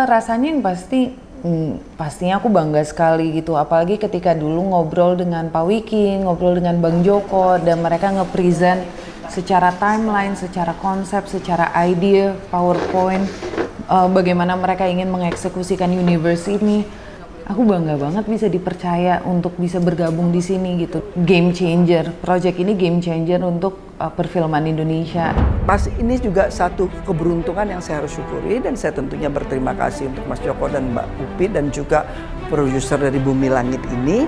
Rasanya yang pasti, pastinya aku bangga sekali gitu. Apalagi ketika dulu ngobrol dengan Pak Wiki, ngobrol dengan Bang Joko, dan mereka nge-present secara timeline, secara konsep, secara idea, PowerPoint, bagaimana mereka ingin mengeksekusikan universe ini. Aku bangga banget bisa dipercaya untuk bisa bergabung di sini gitu. Game changer, project ini game changer untuk perfilman Indonesia. Pas ini juga satu keberuntungan yang saya harus syukuri, dan saya tentunya berterima kasih untuk Mas Joko dan Mbak Upi dan juga produser dari Bumi Langit ini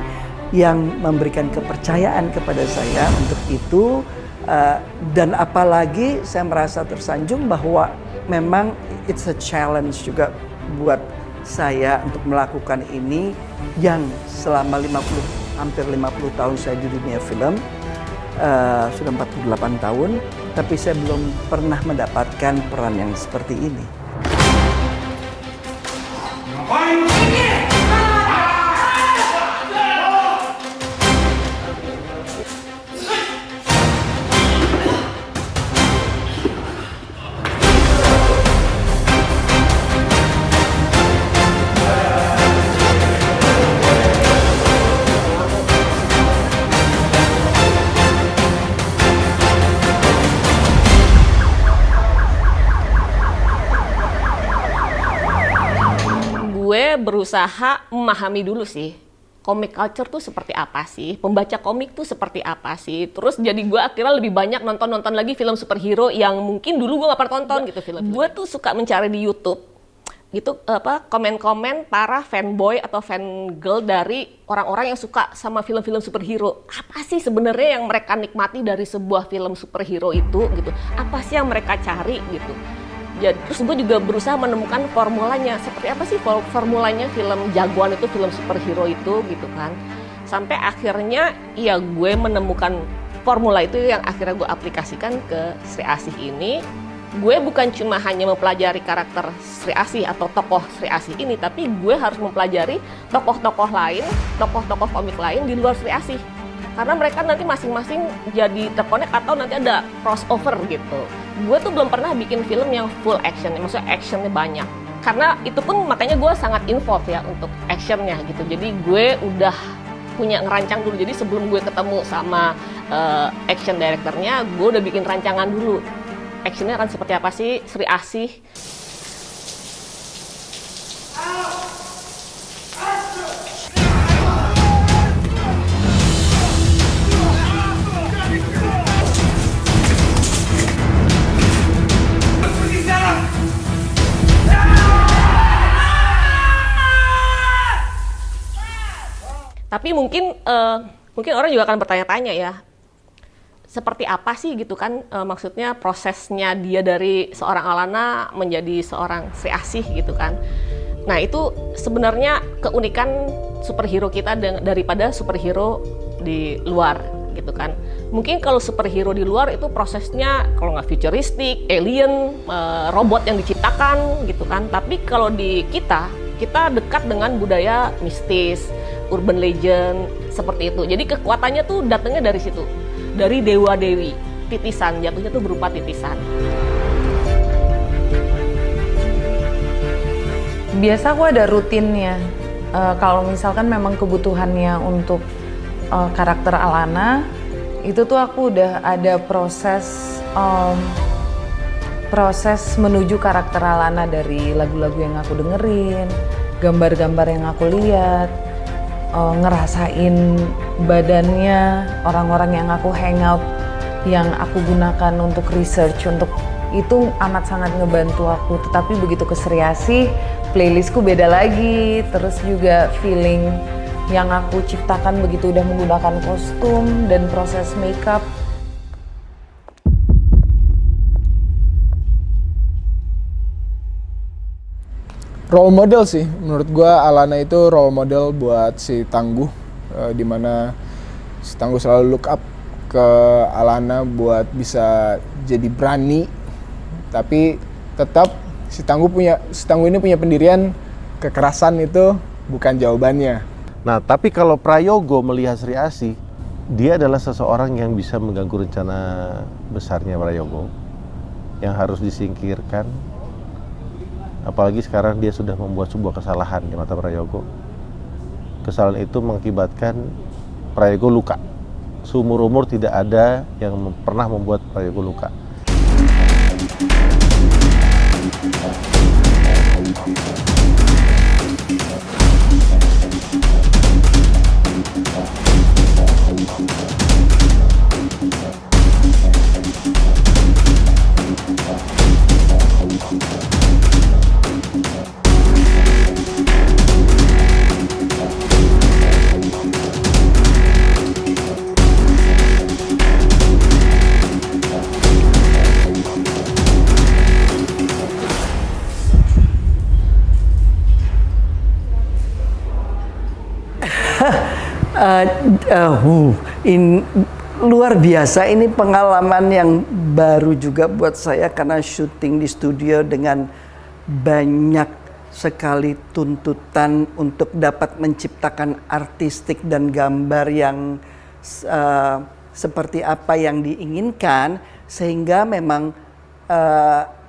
yang memberikan kepercayaan kepada saya untuk itu. Dan apalagi saya merasa tersanjung bahwa memang it's a challenge juga buat saya untuk melakukan ini yang selama hampir 50 tahun saya di dunia film, sudah 48 tahun, tapi saya belum pernah mendapatkan peran yang seperti ini. Gue berusaha memahami dulu sih komik culture tuh seperti apa sih, pembaca komik tuh seperti apa sih. Terus jadi gue akhirnya lebih banyak nonton lagi film superhero yang mungkin dulu gue gak pernah tonton gitu film. Gue tuh suka mencari di YouTube gitu komen-komen para fanboy atau fangirl dari orang-orang yang suka sama film-film superhero. Apa sih sebenarnya yang mereka nikmati dari sebuah film superhero itu gitu? Apa sih yang mereka cari gitu? Jadi, terus gue juga berusaha menemukan formulanya, seperti apa sih formulanya film jagoan itu, film superhero itu gitu kan. Sampai akhirnya ya gue menemukan formula itu yang akhirnya gue aplikasikan ke Sri Asih ini. Gue bukan cuma hanya mempelajari karakter Sri Asih atau tokoh Sri Asih ini, tapi gue harus mempelajari tokoh-tokoh lain, tokoh-tokoh komik lain di luar Sri Asih. Karena mereka nanti masing-masing jadi terkonek atau nanti ada crossover gitu. Gue tuh belum pernah bikin film yang full action, maksudnya actionnya banyak. Karena itu pun makanya gue sangat involved ya untuk actionnya gitu. Jadi gue udah punya ngerancang dulu. Jadi sebelum gue ketemu sama action directornya, gue udah bikin rancangan dulu. Actionnya akan seperti apa sih Sri Asih. Tapi mungkin orang juga akan bertanya-tanya ya, seperti apa sih gitu kan, maksudnya prosesnya dia dari seorang Alana menjadi seorang Sri Asih gitu kan. Nah itu sebenarnya keunikan superhero kita daripada superhero di luar gitu kan. Mungkin kalau superhero di luar itu prosesnya kalau nggak futuristik, alien, robot yang diciptakan gitu kan. Tapi kalau di kita dekat dengan budaya mistis, urban legend, seperti itu. Jadi kekuatannya tuh datangnya dari situ. Dari dewa-dewi, titisan, jatuhnya tuh berupa titisan. Biasa aku ada rutinnya. Kalau misalkan memang kebutuhannya untuk karakter Alana, itu tuh aku udah ada proses menuju karakter Alana dari lagu-lagu yang aku dengerin, gambar-gambar yang aku lihat, ngerasain badannya orang-orang yang aku hangout, yang aku gunakan untuk research, untuk itu amat sangat ngebantu aku. Tetapi begitu ke Sri Asih, playlistku beda lagi. Terus juga feeling yang aku ciptakan begitu udah menggunakan kostum dan proses makeup. Role model sih, menurut gue Alana itu role model buat si Tangguh, dimana si Tangguh selalu look up ke Alana buat bisa jadi berani, tapi tetap si Tangguh ini punya pendirian, kekerasan itu bukan jawabannya. Nah, tapi kalau Prayogo melihat Sri Asih, dia adalah seseorang yang bisa mengganggu rencana besarnya Prayogo, yang harus disingkirkan. Apalagi sekarang dia sudah membuat sebuah kesalahan di mata Prayogo. Kesalahan itu mengakibatkan Prayogo luka. Seumur-umur tidak ada yang pernah membuat Prayogo luka. Luar biasa, ini pengalaman yang baru juga buat saya karena syuting di studio dengan banyak sekali tuntutan untuk dapat menciptakan artistik dan gambar yang seperti apa yang diinginkan, sehingga memang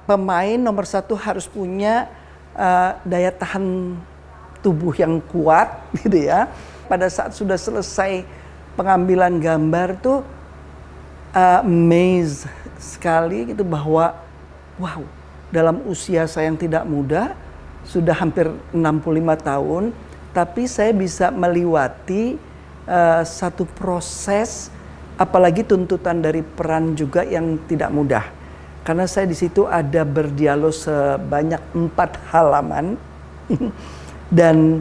pemain nomor satu harus punya daya tahan tubuh yang kuat gitu ya. Pada saat sudah selesai pengambilan gambar tuh amazed sekali gitu bahwa wow, dalam usia saya yang tidak muda, sudah hampir 65 tahun, tapi saya bisa melewati satu proses, apalagi tuntutan dari peran juga yang tidak mudah. Karena saya di situ ada berdialog sebanyak 4 halaman dan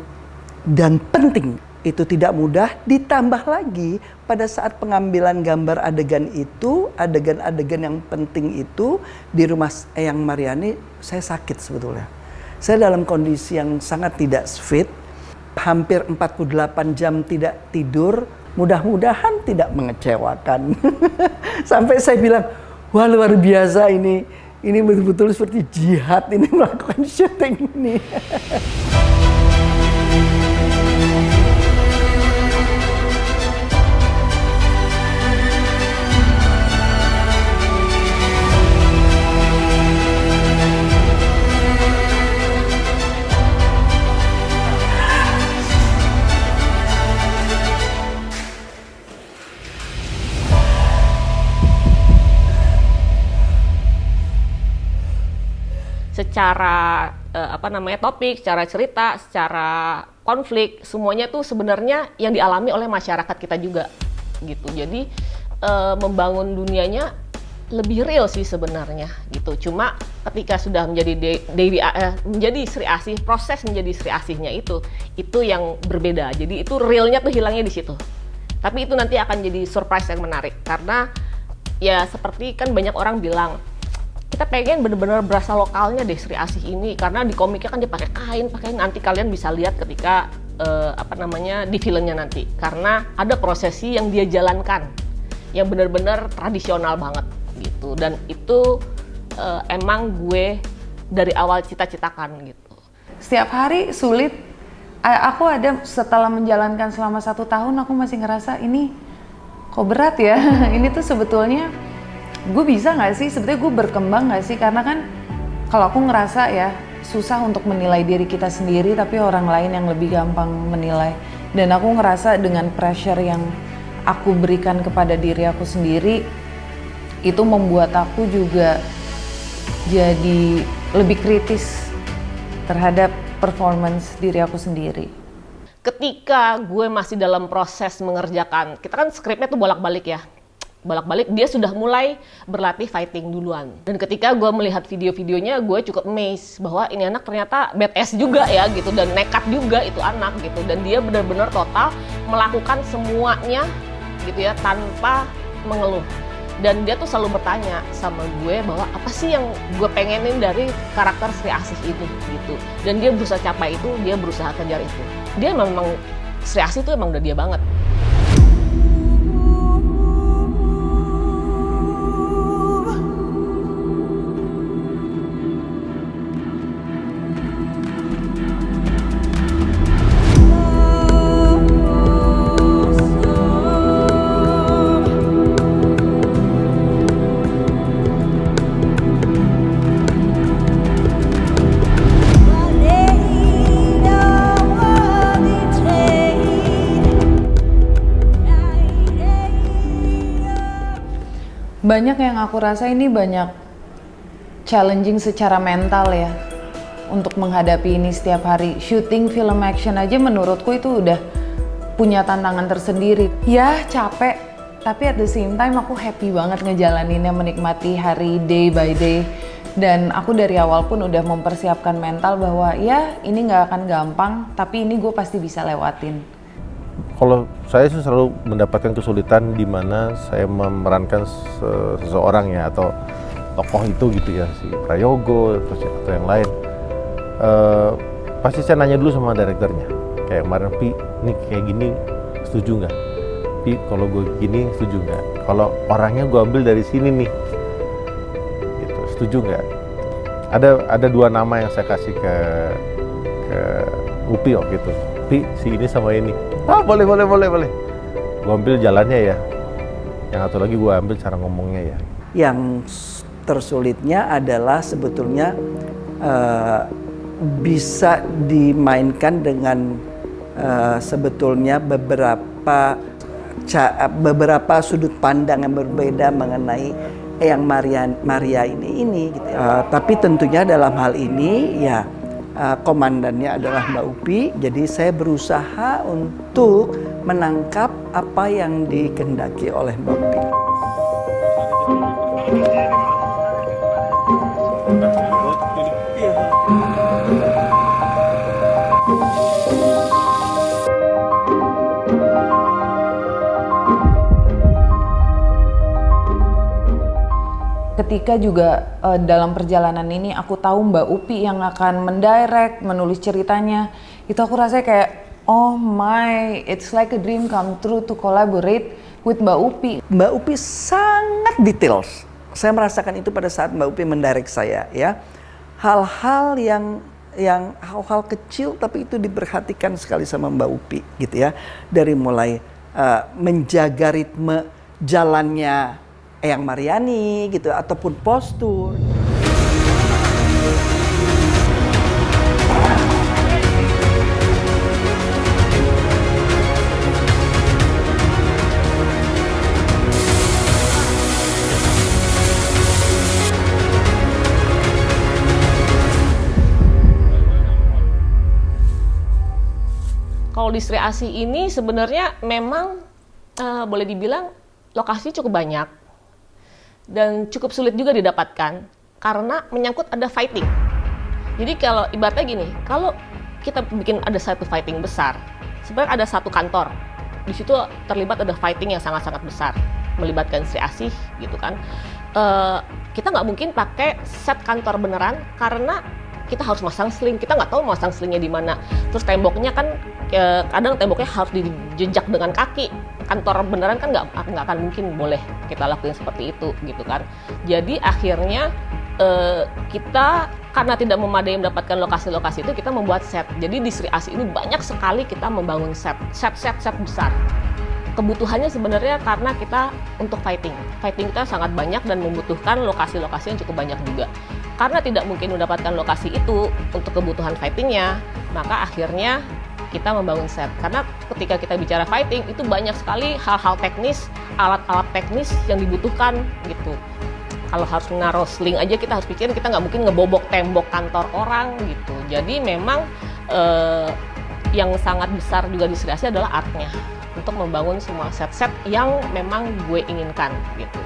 penting. Itu tidak mudah, ditambah lagi pada saat pengambilan gambar adegan itu, adegan-adegan yang penting itu di rumah Eyang Mariani, saya sakit sebetulnya. Saya dalam kondisi yang sangat tidak fit, hampir 48 jam tidak tidur, mudah-mudahan tidak mengecewakan. Sampai saya bilang, wah luar biasa ini betul-betul seperti jihad ini melakukan syuting ini. Secara topik, secara cerita, secara konflik, semuanya tuh sebenarnya yang dialami oleh masyarakat kita juga gitu. Jadi membangun dunianya lebih real sih sebenarnya gitu. Cuma ketika sudah menjadi Sri Asih, proses menjadi Sri Asihnya itu yang berbeda. Jadi itu realnya tuh hilangnya di situ. Tapi itu nanti akan jadi surprise yang menarik karena ya seperti kan banyak orang bilang, kita pengen benar-benar berasa lokalnya deh Sri Asih ini, karena di komiknya kan dia pakai kain, nanti kalian bisa lihat ketika di filmnya nanti, karena ada prosesi yang dia jalankan yang benar-benar tradisional banget gitu, dan itu emang gue dari awal cita-citakan gitu. Setiap hari sulit, aku ada setelah menjalankan selama 1 tahun, aku masih ngerasa ini kok berat ya. Ini tuh sebetulnya gue bisa nggak sih, sebetulnya gue berkembang nggak sih, karena kan kalau aku ngerasa ya susah untuk menilai diri kita sendiri, tapi orang lain yang lebih gampang menilai. Dan aku ngerasa dengan pressure yang aku berikan kepada diri aku sendiri, itu membuat aku juga jadi lebih kritis terhadap performance diri aku sendiri. Ketika gue masih dalam proses mengerjakan, kita kan skripnya tuh bolak-balik, dia sudah mulai berlatih fighting duluan. Dan ketika gue melihat video-videonya, gue cukup amazed bahwa ini anak ternyata badass juga ya gitu, dan nekat juga itu anak gitu, dan dia benar-benar total melakukan semuanya gitu ya tanpa mengeluh. Dan dia tuh selalu bertanya sama gue bahwa apa sih yang gue pengenin dari karakter Sri Asih ini gitu, dan dia berusaha capai itu, dia berusaha kejar itu. Dia memang Sri Asih itu emang udah dia banget. Banyak yang aku rasa ini banyak challenging secara mental ya untuk menghadapi ini setiap hari. Syuting film action aja menurutku itu udah punya tantangan tersendiri. Ya capek, tapi at the same time aku happy banget ngejalaninnya, menikmati hari day by day. Dan aku dari awal pun udah mempersiapkan mental bahwa ya ini nggak akan gampang, tapi ini gue pasti bisa lewatin. Kalau saya sih selalu mendapatkan kesulitan di mana saya memerankan seseorang ya, atau tokoh itu gitu ya, si Prayogo atau yang lain. Pasti saya nanya dulu sama direkturnya. Kayak kemarin, Pi, ini kayak gini setuju nggak? Pi, kalau gue gini setuju nggak? Kalau orangnya gue ambil dari sini nih, gitu, setuju nggak? Ada 2 nama yang saya kasih ke Upi waktu itu. Pi, si ini sama ini. Boleh. Gue ambil jalannya ya. Yang satu lagi gue ambil cara ngomongnya ya. Yang tersulitnya adalah sebetulnya bisa dimainkan dengan sebetulnya beberapa sudut pandang yang berbeda mengenai Eyang Maria ini gitu. Tapi tentunya dalam hal ini ya komandannya adalah Mbak Upi, jadi saya berusaha untuk menangkap apa yang dikehendaki oleh Mbak Upi. Ketika juga dalam perjalanan ini aku tahu Mbak Upi yang akan mendirect, menulis ceritanya, itu aku rasanya kayak oh my, it's like a dream come true to collaborate with Mbak Upi. Mbak Upi sangat detail. Saya merasakan itu pada saat Mbak Upi mendirect saya ya. Hal-hal yang hal-hal kecil tapi itu diperhatikan sekali sama Mbak Upi gitu ya. Dari mulai menjaga ritme jalannya Eyang Mariani gitu ataupun postur. Kalau di Sri Asih ini sebenarnya memang boleh dibilang lokasi cukup banyak dan cukup sulit juga didapatkan karena menyangkut ada fighting. Jadi kalau ibaratnya gini, kalau kita bikin ada satu fighting besar, sebenarnya ada satu kantor, di situ terlibat ada fighting yang sangat-sangat besar, melibatkan Sri Asih gitu kan. Kita nggak mungkin pakai set kantor beneran karena kita harus masang sling, kita nggak tahu masang slingnya di mana. Terus temboknya kan kadang temboknya harus dijejak dengan kaki. Kantor beneran kan nggak akan mungkin boleh kita lakuin seperti itu gitu kan. Jadi akhirnya kita karena tidak memadai mendapatkan lokasi-lokasi itu, kita membuat set. Jadi di Sri Asih ini banyak sekali kita membangun set besar. Kebutuhannya sebenarnya karena kita untuk fighting kita sangat banyak dan membutuhkan lokasi-lokasi yang cukup banyak juga. Karena tidak mungkin mendapatkan lokasi itu untuk kebutuhan fightingnya, maka akhirnya kita membangun set. Karena ketika kita bicara fighting itu banyak sekali hal-hal teknis, alat-alat teknis yang dibutuhkan gitu. Kalau harus naruh sling aja kita harus pikirin, kita nggak mungkin ngebobok tembok kantor orang gitu. Jadi memang yang sangat besar juga di Sri Asih adalah artnya untuk membangun semua set-set yang memang gue inginkan gitu.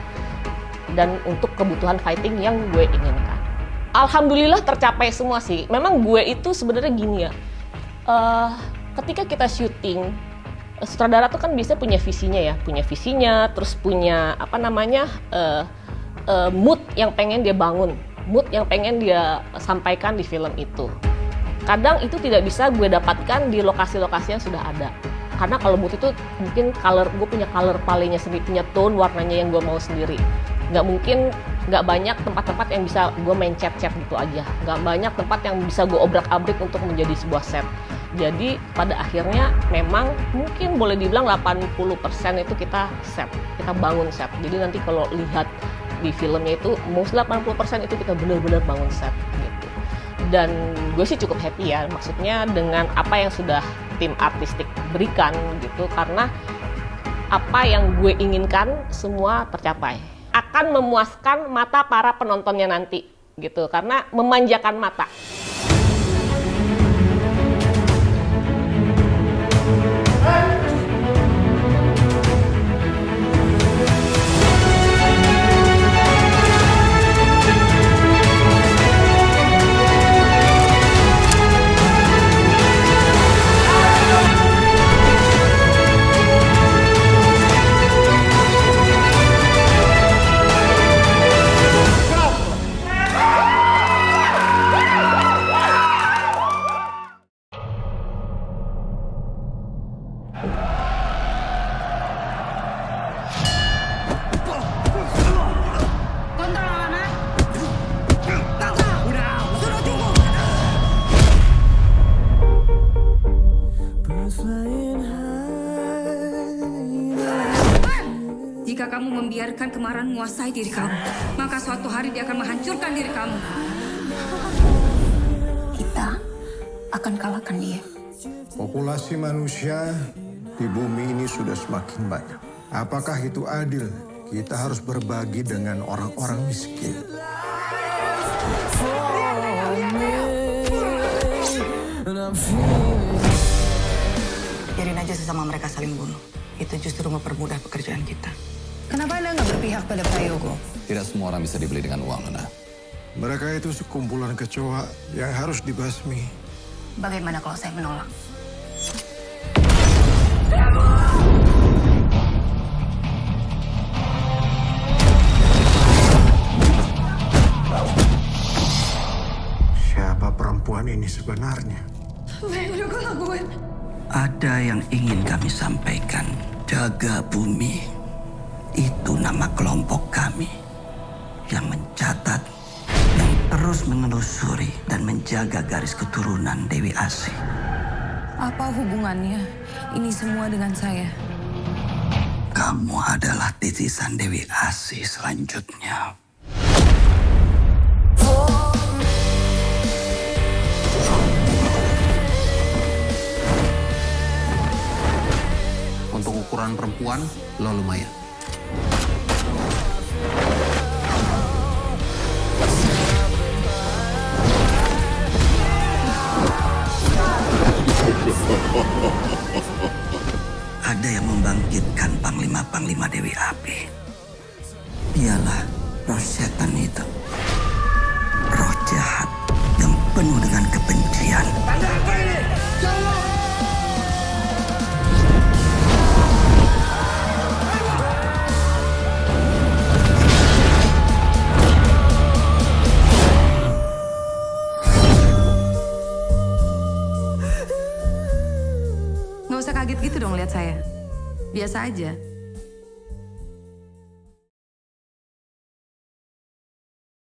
Dan untuk kebutuhan fighting yang gue inginkan. Alhamdulillah tercapai semua sih. Memang gue itu sebenarnya gini ya. Ketika kita syuting, sutradara tuh kan biasanya punya visinya, terus punya mood yang pengen dia bangun, mood yang pengen dia sampaikan di film itu. Kadang itu tidak bisa gue dapatkan di lokasi-lokasi yang sudah ada. Karena kalau mood itu mungkin gue punya color palette-nya sendiri, punya tone warnanya yang gue mau sendiri. Nggak banyak tempat-tempat yang bisa gue main cat-cat gitu aja. Nggak banyak tempat yang bisa gue obrak-abrik untuk menjadi sebuah set. Jadi pada akhirnya memang mungkin boleh dibilang 80% itu kita set, kita bangun set. Jadi nanti kalau lihat di filmnya itu, mostly 80% itu kita benar-benar bangun set gitu. Dan gue sih cukup happy ya, maksudnya dengan apa yang sudah tim artistik berikan gitu, karena apa yang gue inginkan semua tercapai. akan memuaskan mata para penontonnya nanti gitu, karena memanjakan mata. Jika kamu membiarkan kemarahan menguasai diri kamu, maka suatu hari dia akan menghancurkan diri kamu. Kita akan kalahkan dia. Populasi manusia di bumi ini sudah semakin banyak. Apakah itu adil? Kita harus berbagi dengan orang-orang miskin. Biarin aja sesama mereka saling bunuh. Itu justru mempermudah pekerjaan kita. Kenapa Anda nggak berpihak pada Prayogo? Tidak semua orang bisa dibeli dengan uang, Nona. Mereka itu sekumpulan kecoa yang harus dibasmi. Bagaimana kalau saya menolak? Siapa perempuan ini sebenarnya? Ada yang ingin kami sampaikan. Jaga bumi. Itu nama kelompok kami. Yang mencatat, yang terus menelusuri dan menjaga garis keturunan Dewi Asih. Apa hubungannya ini semua dengan saya? Kamu adalah titisan Dewi Asih selanjutnya. Untuk ukuran perempuan, lo lumayan. Ada yang membangkitkan Panglima-Panglima Dewi Api. Dialah roh setan itu. Roh jahat yang penuh dengan kebencian. Nggak usah kaget gitu dong lihat saya. Biasa aja.